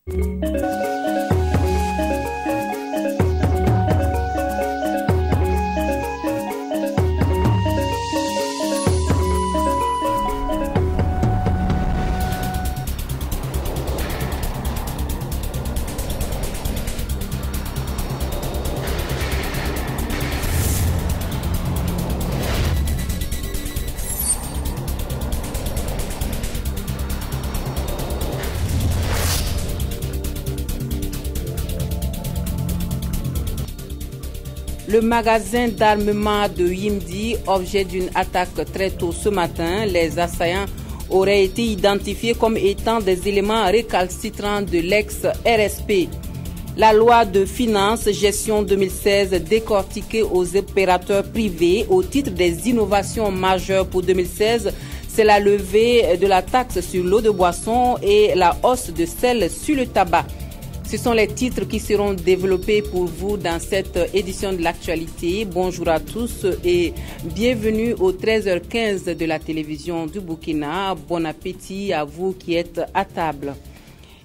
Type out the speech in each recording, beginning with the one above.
Le magasin d'armement de Yimdi, objet d'une attaque très tôt ce matin, les assaillants auraient été identifiés comme étant des éléments récalcitrants de l'ex-RSP. La loi de finances gestion 2016 décortiquée aux opérateurs privés au titre des innovations majeures pour 2016, c'est la levée de la taxe sur l'eau de boisson et la hausse de celle sur le tabac. Ce sont les titres qui seront développés pour vous dans cette édition de l'actualité. Bonjour à tous et bienvenue au 13h15 de la télévision du Burkina. Bon appétit à vous qui êtes à table.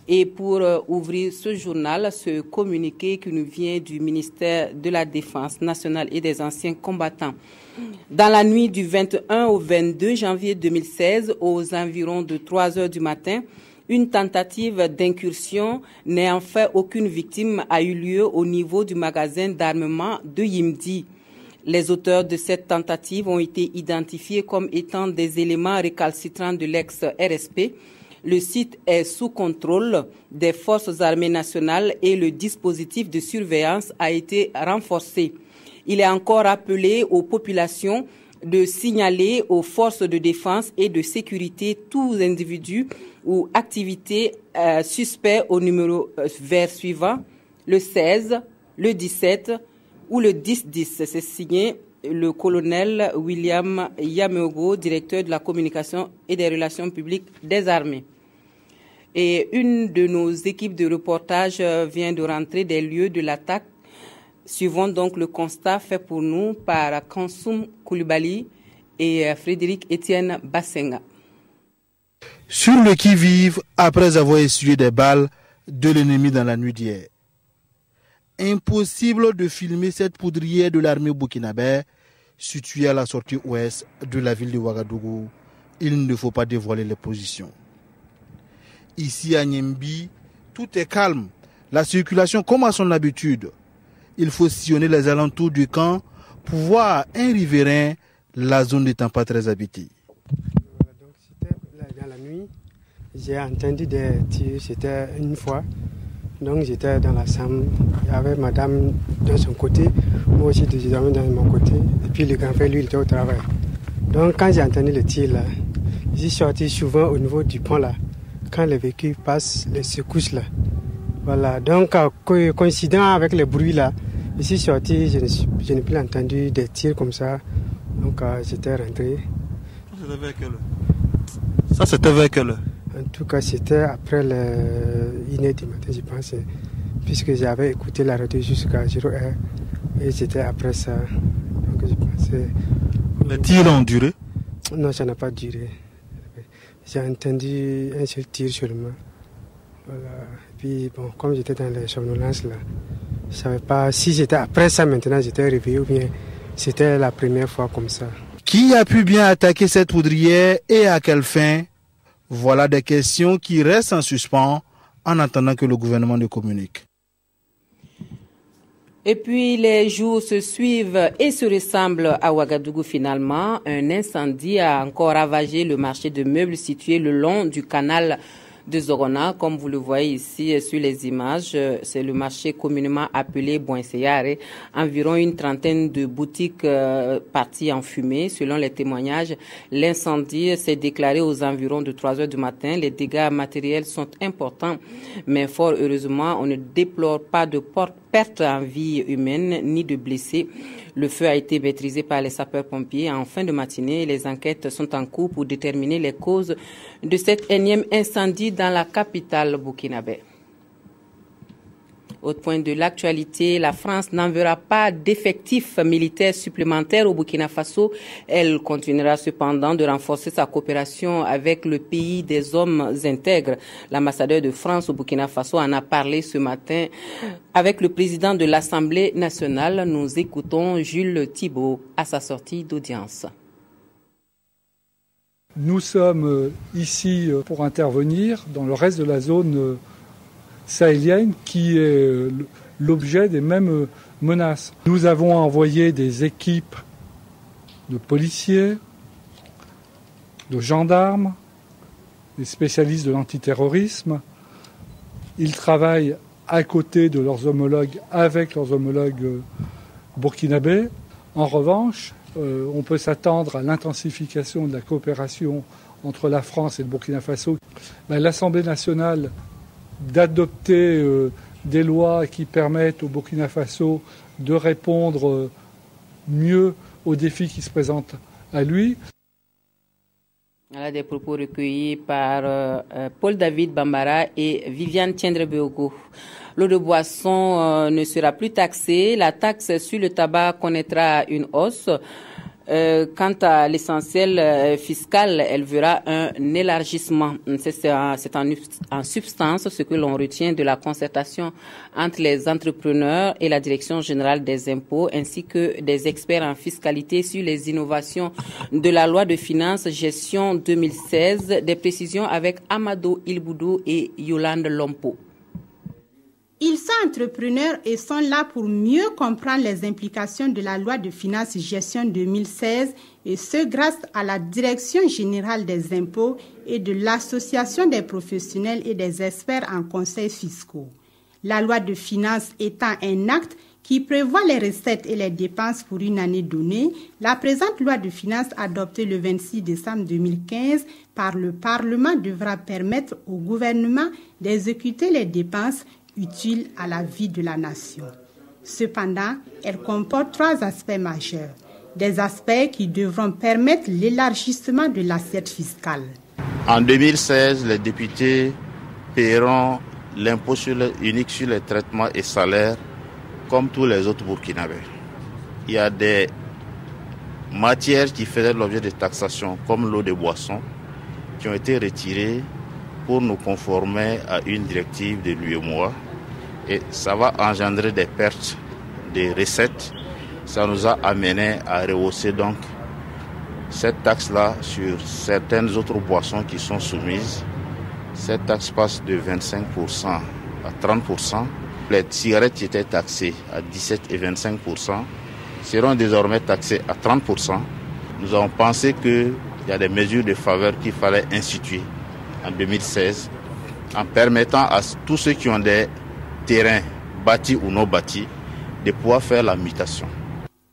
Et pour ouvrir ce journal, ce communiqué qui nous vient du ministère de la Défense nationale et des anciens combattants. Dans la nuit du 21 au 22 janvier 2016, aux environs de 3 heures du matin, une tentative d'incursion n'ayant fait aucune victime a eu lieu au niveau du magasin d'armement de Yimdi. Les auteurs de cette tentative ont été identifiés comme étant des éléments récalcitrants de l'ex-RSP. Le site est sous contrôle des forces armées nationales et le dispositif de surveillance a été renforcé. Il est encore appelé aux populations de signaler aux forces de défense et de sécurité tous individus ou activités suspects au numéro vert suivant, le 16, le 17 ou le 10-10. C'est signé le colonel William Yameogo, directeur de la communication et des relations publiques des armées. Et une de nos équipes de reportage vient de rentrer des lieux de l'attaque. Suivons donc le constat fait pour nous par Kansoum Koulibaly et Frédéric Étienne Bassenga. Sur le qui-vive, après avoir essuyé des balles de l'ennemi dans la nuit d'hier. Impossible de filmer cette poudrière de l'armée burkinabé située à la sortie ouest de la ville de Ouagadougou. Il ne faut pas dévoiler les positions. Ici à Nyembi, tout est calme. La circulation comme à son habitude. Il faut sillonner les alentours du camp pour voir un riverain, la zone n'étant pas très habitée. Donc c'était dans la nuit, j'ai entendu des tirs, c'était une fois. Donc j'étais dans la chambre, il y avait madame de son côté, moi aussi je dormais dans mon côté, et puis le grand frère lui il était au travail. Donc quand j'ai entendu le tir là, j'ai sorti souvent au niveau du pont là, quand les véhicules passent, les secousses là. Voilà, donc coïncident avec les bruits là, je suis sorti, je n'ai plus entendu des tirs comme ça, donc j'étais rentré. Ça c'était vers quelle heure? En tout cas c'était après le 1h du matin je pense, puisque j'avais écouté la radio jusqu'à 0h et c'était après ça, donc je pensais... Les tirs ont duré? Non, ça n'a pas duré, j'ai entendu un seul tir seulement. Voilà. Puis bon, comme j'étais dans les somnolences là, je ne savais pas si j'étais après ça maintenant j'étais réveillé ou bien c'était la première fois comme ça. Qui a pu bien attaquer cette poudrière et à quelle fin? Voilà des questions qui restent en suspens en attendant que le gouvernement ne communique. Et puis les jours se suivent et se ressemblent à Ouagadougou finalement. Un incendie a encore ravagé le marché de meubles situé le long du canal de Zorona, comme vous le voyez ici sur les images. C'est le marché communément appelé Boinseyare. Environ une trentaine de boutiques parties en fumée. Selon les témoignages, l'incendie s'est déclaré aux environs de 3 heures du matin. Les dégâts matériels sont importants, mais fort heureusement, on ne déplore pas de perte en vie humaine ni de blessés. Le feu a été maîtrisé par les sapeurs-pompiers. En fin de matinée, les enquêtes sont en cours pour déterminer les causes de cet énième incendie dans la capitale burkinabé. Autre point de l'actualité, la France n'enverra pas d'effectifs militaires supplémentaires au Burkina Faso. Elle continuera cependant de renforcer sa coopération avec le pays des hommes intègres. L'ambassadeur de France au Burkina Faso en a parlé ce matin avec le président de l'Assemblée nationale. Nous écoutons Jules Thibault à sa sortie d'audience. Nous sommes ici pour intervenir dans le reste de la zone sahélienne qui est l'objet des mêmes menaces. Nous avons envoyé des équipes de policiers, de gendarmes, des spécialistes de l'antiterrorisme. Ils travaillent à côté de leurs homologues, avec leurs homologues burkinabés. En revanche, on peut s'attendre à l'intensification de la coopération entre la France et le Burkina Faso. L'Assemblée nationale d'adopter des lois qui permettent au Burkina Faso de répondre mieux aux défis qui se présentent à lui. Voilà des propos recueillis par Paul-David Bambara et Viviane Tiendrebeogo. L'eau de boisson ne sera plus taxée. La taxe sur le tabac connaîtra une hausse. Quant à l'essentiel fiscal, elle verra un élargissement. C'est en substance ce que l'on retient de la concertation entre les entrepreneurs et la Direction générale des impôts, ainsi que des experts en fiscalité sur les innovations de la loi de finances gestion 2016. Des précisions avec Amado Ilboudou et Yolande Lompo. Ils sont entrepreneurs et sont là pour mieux comprendre les implications de la loi de finances gestion 2016 et ce grâce à la Direction générale des impôts et de l'Association des professionnels et des experts en conseils fiscaux. La loi de finances étant un acte qui prévoit les recettes et les dépenses pour une année donnée, la présente loi de finances adoptée le 26 décembre 2015 par le Parlement devra permettre au gouvernement d'exécuter les dépenses utile à la vie de la nation. Cependant, elle comporte 3 aspects majeurs, des aspects qui devront permettre l'élargissement de l'assiette fiscale. En 2016, les députés paieront l'impôt unique sur les traitements et salaires comme tous les autres Burkinabés. Il y a des matières qui faisaient l'objet de taxation, comme l'eau de boisson, qui ont été retirées pour nous conformer à une directive de l'UEMOA et ça va engendrer des pertes de recettes. Ça nous a amené à rehausser donc cette taxe-là sur certaines autres boissons qui sont soumises. Cette taxe passe de 25% à 30%. Les cigarettes qui étaient taxées à 17 et 25% seront désormais taxées à 30%. Nous avons pensé qu'il y a des mesures de faveur qu'il fallait instituer en 2016, en permettant à tous ceux qui ont des terrains bâtis ou non bâtis de pouvoir faire la mutation.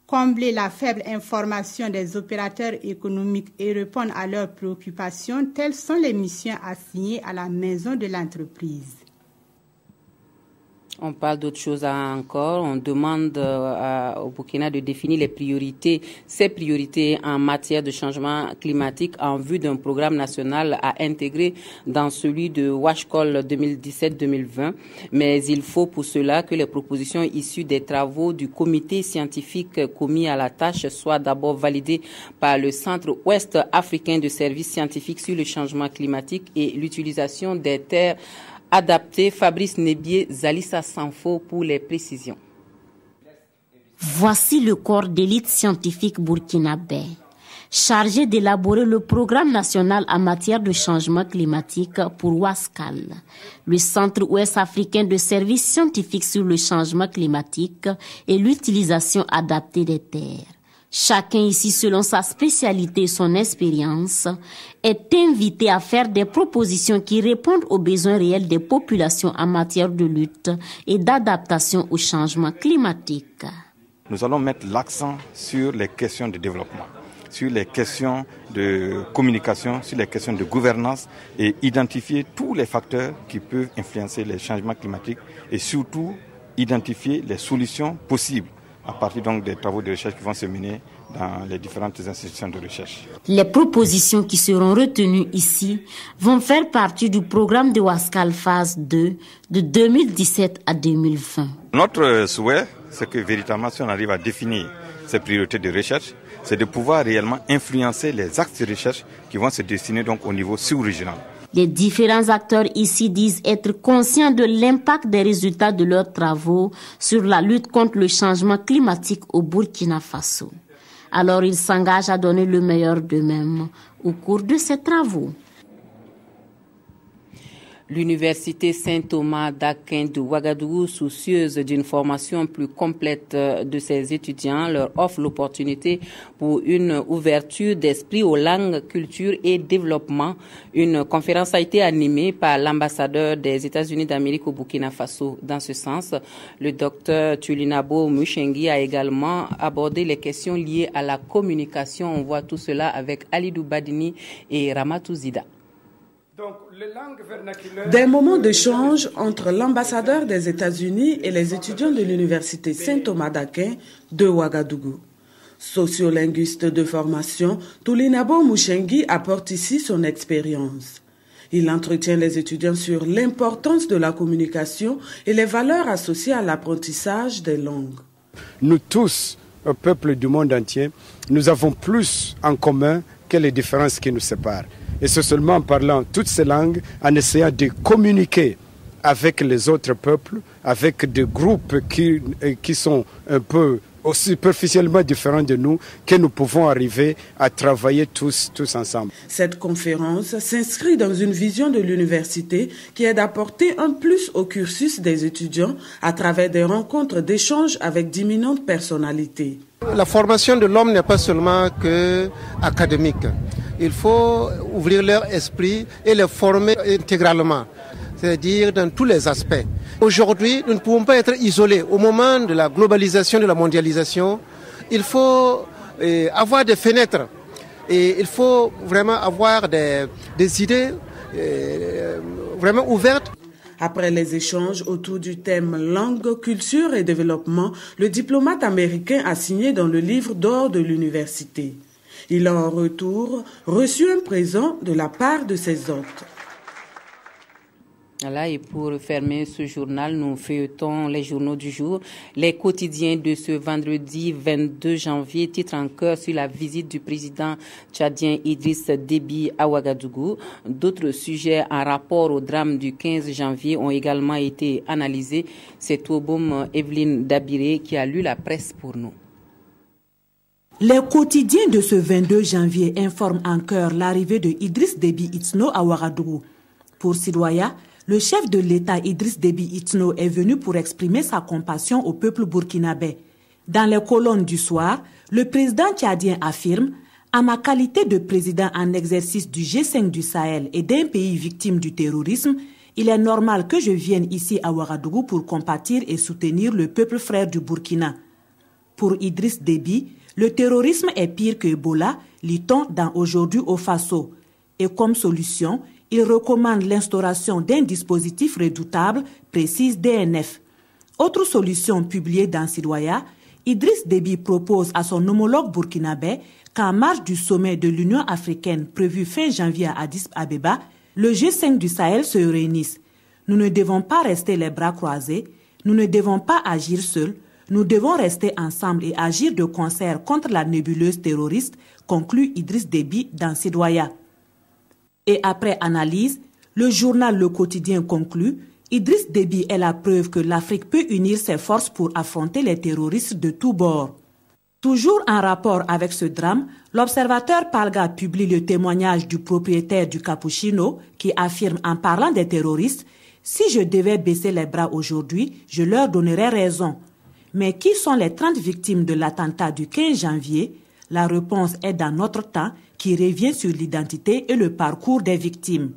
Combler la faible information des opérateurs économiques et répondre à leurs préoccupations, telles sont les missions assignées à la maison de l'entreprise. On parle d'autre chose encore. On demande au Burkina de définir ses priorités en matière de changement climatique en vue d'un programme national à intégrer dans celui de WASHCOL 2017-2020. Mais il faut pour cela que les propositions issues des travaux du comité scientifique commis à la tâche soient d'abord validées par le Centre ouest africain de services scientifiques sur le changement climatique et l'utilisation des terres adapté. Fabrice Nebier, Zalissa Sanfo pour les précisions. Voici le corps d'élite scientifique burkinabé, chargé d'élaborer le programme national en matière de changement climatique pour WASCAL, le Centre ouest africain de services scientifiques sur le changement climatique et l'utilisation adaptée des terres. Chacun ici, selon sa spécialité et son expérience, est invité à faire des propositions qui répondent aux besoins réels des populations en matière de lutte et d'adaptation au changement climatique. Nous allons mettre l'accent sur les questions de développement, sur les questions de communication, sur les questions de gouvernance et identifier tous les facteurs qui peuvent influencer les changements climatiques et surtout identifier les solutions possibles à partir donc des travaux de recherche qui vont se mener dans les différentes institutions de recherche. Les propositions qui seront retenues ici vont faire partie du programme de Wascal phase 2 de 2017 à 2020. Notre souhait, c'est que véritablement, si on arrive à définir ces priorités de recherche, c'est de pouvoir réellement influencer les axes de recherche qui vont se destiner donc au niveau sous-régional. Les différents acteurs ici disent être conscients de l'impact des résultats de leurs travaux sur la lutte contre le changement climatique au Burkina Faso. Alors ils s'engagent à donner le meilleur d'eux-mêmes au cours de ces travaux. L'université Saint-Thomas d'Aquin de Ouagadougou, soucieuse d'une formation plus complète de ses étudiants, leur offre l'opportunité pour une ouverture d'esprit aux langues, cultures et développement. Une conférence a été animée par l'ambassadeur des États-Unis d'Amérique au Burkina Faso. Dans ce sens, le docteur Tulinabo Mushengi a également abordé les questions liées à la communication. On voit tout cela avec Alidou Badini et Ramatou Zida. Des moments d'échange entre l'ambassadeur des États-Unis et les étudiants de l'université Saint-Thomas d'Aquin de Ouagadougou. Sociolinguiste de formation, Tulinabo Mushengi apporte ici son expérience. Il entretient les étudiants sur l'importance de la communication et les valeurs associées à l'apprentissage des langues. Nous tous, au peuple du monde entier, nous avons plus en commun que les différences qui nous séparent. Et c'est seulement en parlant toutes ces langues, en essayant de communiquer avec les autres peuples, avec des groupes qui sont un peu superficiellement différents de nous, que nous pouvons arriver à travailler tous ensemble. Cette conférence s'inscrit dans une vision de l'université qui est d'apporter un plus au cursus des étudiants à travers des rencontres d'échange avec d'imminentes personnalités. La formation de l'homme n'est pas seulement académique. Il faut ouvrir leur esprit et les former intégralement, c'est-à-dire dans tous les aspects. Aujourd'hui, nous ne pouvons pas être isolés. Au moment de la globalisation, de la mondialisation, il faut avoir des fenêtres et il faut vraiment avoir des idées vraiment ouvertes. Après les échanges autour du thème langue, culture et développement, le diplomate américain a signé dans le livre d'or de l'université. Il a en retour reçu un présent de la part de ses hôtes. Voilà, et pour fermer ce journal, nous feuilletons les journaux du jour. Les quotidiens de ce vendredi 22 janvier titrent en cœur sur la visite du président tchadien Idriss Déby à Ouagadougou. D'autres sujets en rapport au drame du 15 janvier ont également été analysés. C'est Touboum Evelyne Dabiré qui a lu la presse pour nous. Les quotidiens de ce 22 janvier informent en cœur l'arrivée de Idriss Déby Itno à Ouagadougou. Pour Sidoya, le chef de l'État Idriss Déby Itno est venu pour exprimer sa compassion au peuple burkinabé. Dans les colonnes du soir, le président tchadien affirme « À ma qualité de président en exercice du G5 du Sahel et d'un pays victime du terrorisme, il est normal que je vienne ici à Ouagadougou pour compatir et soutenir le peuple frère du Burkina. » Pour Idriss Déby, le terrorisme est pire que Ebola, lit-on dans Aujourd'hui au Faso. Et comme solution, il recommande l'instauration d'un dispositif redoutable, précise DNF. Autre solution publiée dans Sidoya, Idriss Déby propose à son homologue burkinabé qu'en marge du sommet de l'Union africaine prévu fin janvier à Addis Abeba, le G5 du Sahel se réunisse. Nous ne devons pas rester les bras croisés, nous ne devons pas agir seuls, nous devons rester ensemble et agir de concert contre la nébuleuse terroriste, conclut Idriss Déby dans Sidoya. Et après analyse, le journal Le Quotidien conclut « Idriss Déby est la preuve que l'Afrique peut unir ses forces pour affronter les terroristes de tous bords. » Toujours en rapport avec ce drame, l'observateur Palga publie le témoignage du propriétaire du Cappuccino qui affirme en parlant des terroristes « Si je devais baisser les bras aujourd'hui, je leur donnerais raison. » Mais qui sont les 30 victimes de l'attentat du 15 janvier? La réponse est dans notre temps qui revient sur l'identité et le parcours des victimes.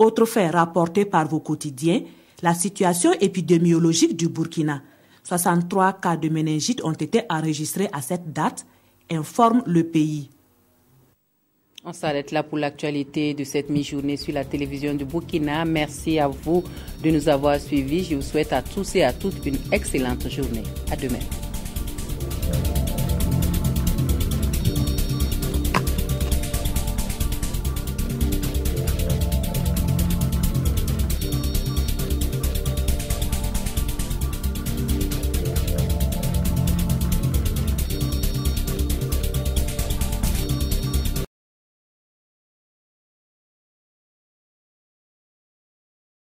Autre fait rapporté par vos quotidiens, la situation épidémiologique du Burkina. 63 cas de méningite ont été enregistrés à cette date, informe le pays. On s'arrête là pour l'actualité de cette mi-journée sur la télévision du Burkina. Merci à vous de nous avoir suivis. Je vous souhaite à tous et à toutes une excellente journée. À demain.